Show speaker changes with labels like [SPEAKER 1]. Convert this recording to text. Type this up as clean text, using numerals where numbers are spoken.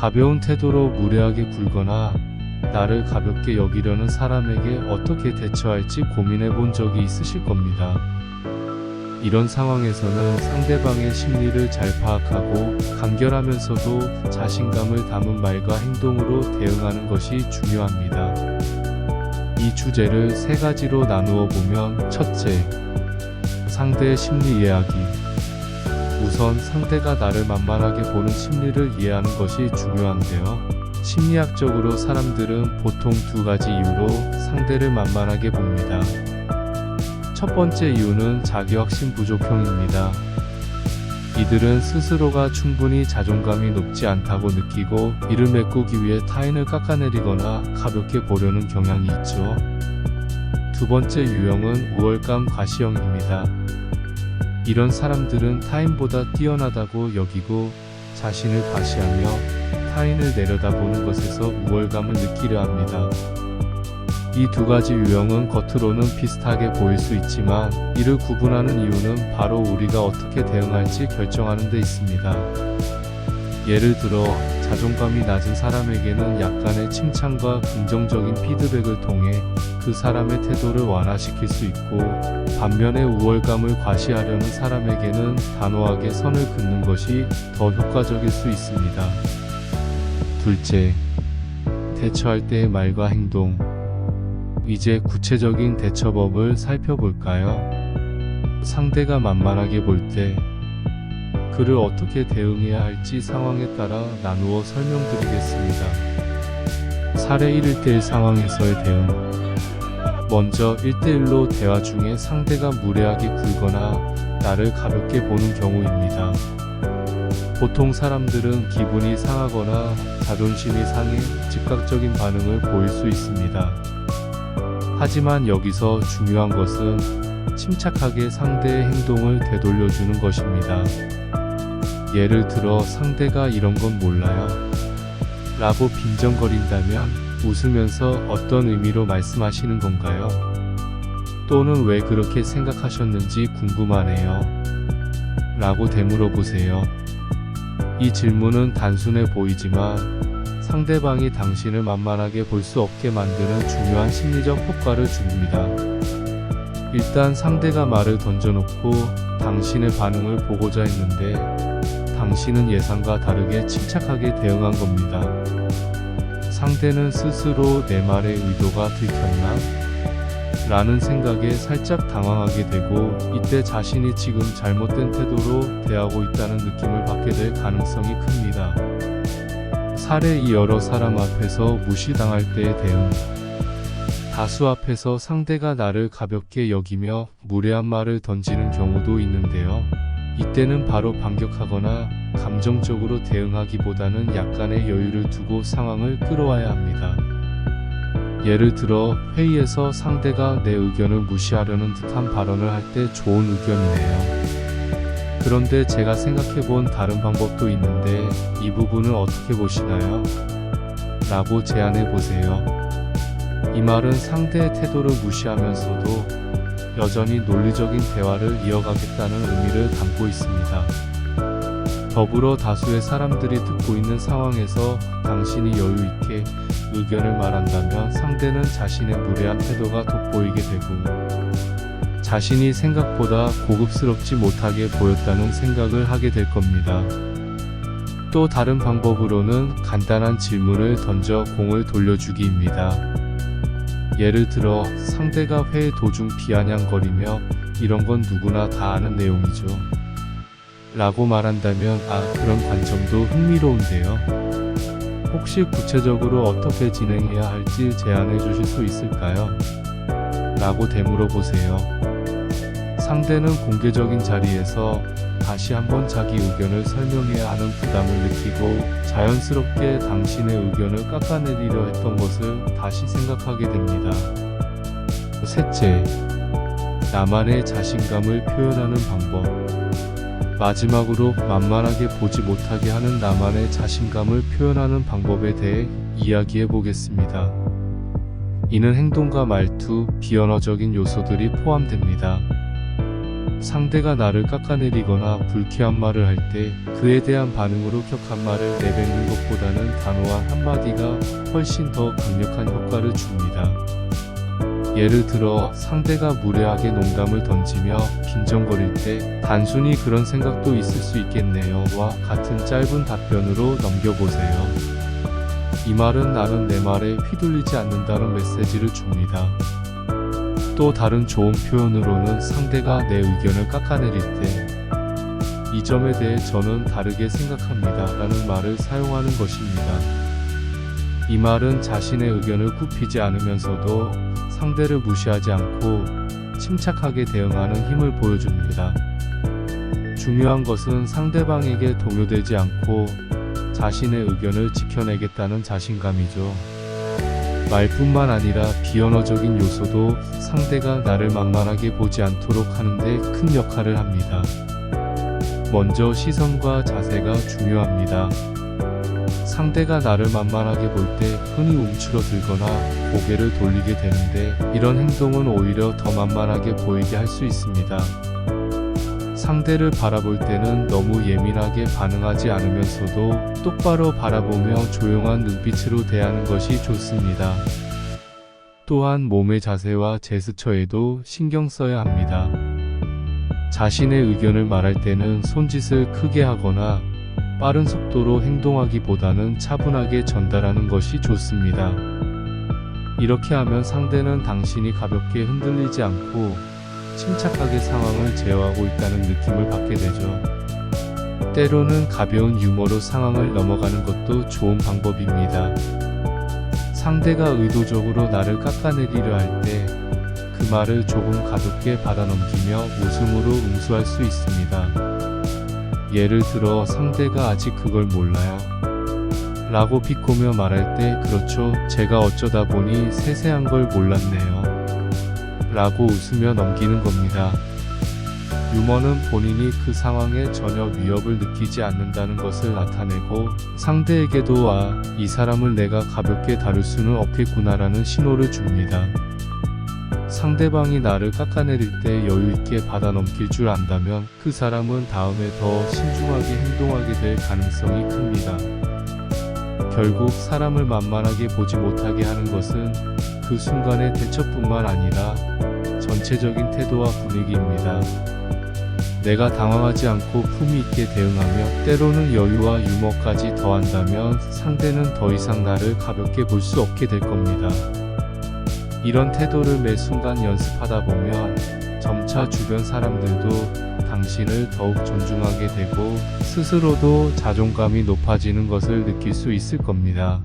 [SPEAKER 1] 가벼운 태도로 무례하게 굴거나 나를 가볍게 여기려는 사람에게 어떻게 대처할지 고민해 본 적이 있으실 겁니다. 이런 상황에서는 상대방의 심리를 잘 파악하고 간결하면서도 자신감을 담은 말과 행동으로 대응하는 것이 중요합니다. 이 주제를 세 가지로 나누어 보면, 첫째, 상대의 심리 이해하기. 우선 상대가 나를 만만하게 보는 심리를 이해하는 것이 중요한데요. 심리학적으로 사람들은 보통 두 가지 이유로 상대를 만만하게 봅니다. 첫 번째 이유는 자기 확신 부족형입니다. 이들은 스스로가 충분히 자존감이 높지 않다고 느끼고 이를 메꾸기 위해 타인을 깎아내리거나 가볍게 보려는 경향이 있죠. 두 번째 유형은 우월감 과시형입니다. 이런 사람들은 타인보다 뛰어나다고 여기고 자신을 과시하며 타인을 내려다보는 것에서 우월감을 느끼려 합니다. 이 두 가지 유형은 겉으로는 비슷하게 보일 수 있지만 이를 구분하는 이유는 바로 우리가 어떻게 대응할지 결정하는 데 있습니다. 예를 들어 자존감이 낮은 사람에게는 약간의 칭찬과 긍정적인 피드백을 통해 그 사람의 태도를 완화시킬 수 있고, 반면에 우월감을 과시하려는 사람에게는 단호하게 선을 긋는 것이 더 효과적일 수 있습니다. 둘째, 대처할 때의 말과 행동. 이제 구체적인 대처법을 살펴볼까요? 상대가 만만하게 볼 때 그를 어떻게 대응해야 할지 상황에 따라 나누어 설명드리겠습니다. 사례 1:1 상황에서의 대응. 먼저 1:1로 대화 중에 상대가 무례하게 굴거나 나를 가볍게 보는 경우입니다. 보통 사람들은 기분이 상하거나 자존심이 상해 즉각적인 반응을 보일 수 있습니다. 하지만 여기서 중요한 것은 침착하게 상대의 행동을 되돌려주는 것입니다. 예를 들어 상대가 이런 건 몰라요 라고 빈정거린다면 웃으면서 어떤 의미로 말씀하시는 건가요? 또는 왜 그렇게 생각하셨는지 궁금하네요 라고 되물어 보세요. 이 질문은 단순해 보이지만 상대방이 당신을 만만하게 볼 수 없게 만드는 중요한 심리적 효과를 줍니다. 일단 상대가 말을 던져놓고 당신의 반응을 보고자 했는데 당신은 예상과 다르게 침착하게 대응한 겁니다. 상대는 스스로 내 말의 의도가 들켰나? 라는 생각에 살짝 당황하게 되고 이때 자신이 지금 잘못된 태도로 대하고 있다는 느낌을 받게 될 가능성이 큽니다. 사례 2. 여러 사람 앞에서 무시당할 때의 대응. 다수 앞에서 상대가 나를 가볍게 여기며 무례한 말을 던지는 경우도 있는데요. 이때는 바로 반격하거나 감정적으로 대응하기보다는 약간의 여유를 두고 상황을 끌어와야 합니다. 예를 들어 회의에서 상대가 내 의견을 무시하려는 듯한 발언을 할 때 좋은 의견이네요. 그런데 제가 생각해본 다른 방법도 있는데 이 부분을 어떻게 보시나요? 라고 제안해보세요. 이 말은 상대의 태도를 무시하면서도 여전히 논리적인 대화를 이어가겠다는 의미를 담고 있습니다. 더불어 다수의 사람들이 듣고 있는 상황에서 당신이 여유있게 의견을 말한다면 상대는 자신의 무례한 태도가 돋보이게 되고 자신이 생각보다 고급스럽지 못하게 보였다는 생각을 하게 될 겁니다. 또 다른 방법으로는 간단한 질문을 던져 공을 돌려주기입니다. 예를 들어 상대가 회의 도중 비아냥거리며 이런 건 누구나 다 아는 내용이죠 라고 말한다면 그런 관점도 흥미로운데요. 혹시 구체적으로 어떻게 진행해야 할지 제안해 주실 수 있을까요? 라고 되물어 보세요. 상대는 공개적인 자리에서 다시 한번 자기 의견을 설명해야 하는 부담을 느끼고 자연스럽게 당신의 의견을 깎아내리려 했던 것을 다시 생각하게 됩니다. 셋째, 나만의 자신감을 표현하는 방법. 마지막으로 만만하게 보지 못하게 하는 나만의 자신감을 표현하는 방법에 대해 이야기해 보겠습니다. 이는 행동과 말투, 비언어적인 요소들이 포함됩니다. 상대가 나를 깎아내리거나 불쾌한 말을 할 때 그에 대한 반응으로 격한 말을 내뱉는 것보다는 단호한 한마디가 훨씬 더 강력한 효과를 줍니다. 예를 들어 상대가 무례하게 농담을 던지며 빈정거릴 때 단순히 그런 생각도 있을 수 있겠네요와 같은 짧은 답변으로 넘겨보세요. 이 말은 나는 내 말에 휘둘리지 않는다는 메시지를 줍니다. 또 다른 좋은 표현으로는 상대가 내 의견을 깎아내릴 때 이 점에 대해 저는 다르게 생각합니다 라는 말을 사용하는 것입니다. 이 말은 자신의 의견을 굽히지 않으면서도 상대를 무시하지 않고 침착하게 대응하는 힘을 보여줍니다. 중요한 것은 상대방에게 동요되지 않고 자신의 의견을 지켜내겠다는 자신감이죠. 말뿐만 아니라 비언어적인 요소도 상대가 나를 만만하게 보지 않도록 하는데 큰 역할을 합니다. 먼저 시선과 자세가 중요합니다. 상대가 나를 만만하게 볼 때 흔히 움츠러들거나 고개를 돌리게 되는데 이런 행동은 오히려 더 만만하게 보이게 할 수 있습니다. 상대를 바라볼 때는 너무 예민하게 반응하지 않으면서도 똑바로 바라보며 조용한 눈빛으로 대하는 것이 좋습니다. 또한 몸의 자세와 제스처에도 신경 써야 합니다. 자신의 의견을 말할 때는 손짓을 크게 하거나 빠른 속도로 행동하기보다는 차분하게 전달하는 것이 좋습니다. 이렇게 하면 상대는 당신이 가볍게 흔들리지 않고 침착하게 상황을 제어하고 있다는 느낌을 받게 되죠. 때로는 가벼운 유머로 상황을 넘어가는 것도 좋은 방법입니다. 상대가 의도적으로 나를 깎아내리려 할 때 그 말을 조금 가볍게 받아넘기며 웃음으로 응수할 수 있습니다. 예를 들어 상대가 아직 그걸 몰라요 라고 비꼬며 말할 때 그렇죠, 제가 어쩌다 보니 세세한 걸 몰랐네요 라고 웃으며 넘기는 겁니다. 유머는 본인이 그 상황에 전혀 위협을 느끼지 않는다는 것을 나타내고 상대에게도 이 사람을 내가 가볍게 다룰 수는 없겠구나라는 신호를 줍니다. 상대방이 나를 깎아내릴 때 여유있게 받아넘길 줄 안다면 그 사람은 다음에 더 신중하게 행동하게 될 가능성이 큽니다. 결국 사람을 만만하게 보지 못하게 하는 것은 그 순간의 대처뿐만 아니라 전체적인 태도와 분위기입니다. 내가 당황하지 않고 품위 있게 대응하며 때로는 여유와 유머까지 더한다면 상대는 더 이상 나를 가볍게 볼 수 없게 될 겁니다. 이런 태도를 매 순간 연습하다 보면 점차 주변 사람들도 당신을 더욱 존중하게 되고 스스로도 자존감이 높아지는 것을 느낄 수 있을 겁니다.